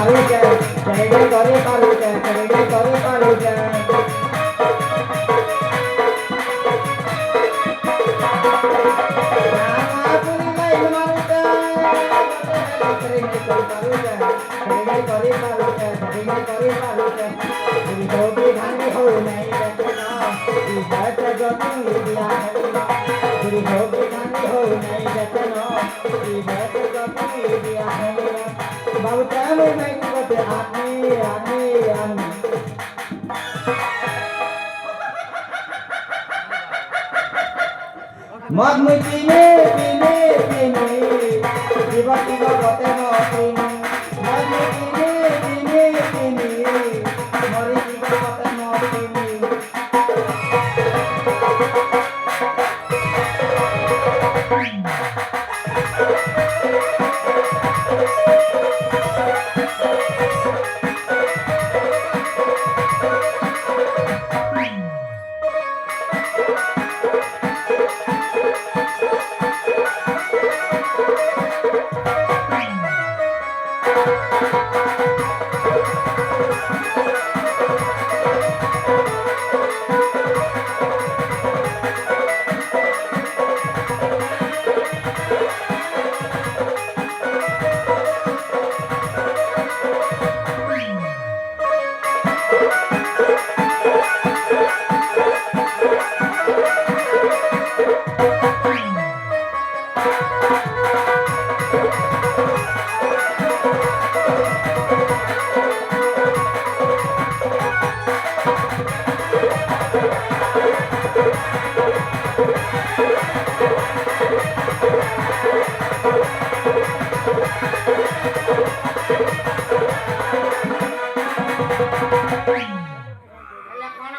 paruja, cari kori paruja, cari kori paruja. Nama puri lain maruja, cari kori paruja, cari kori paruja, cari kori paruja. Di hobi dhani ho nahi rachna, di baca jatu diya harina. Di hobi dhani ho nahi rachna, di baca jatu diya harina. Babu tamu nahi kote ani. Mad mui pine, tiba kote no pine.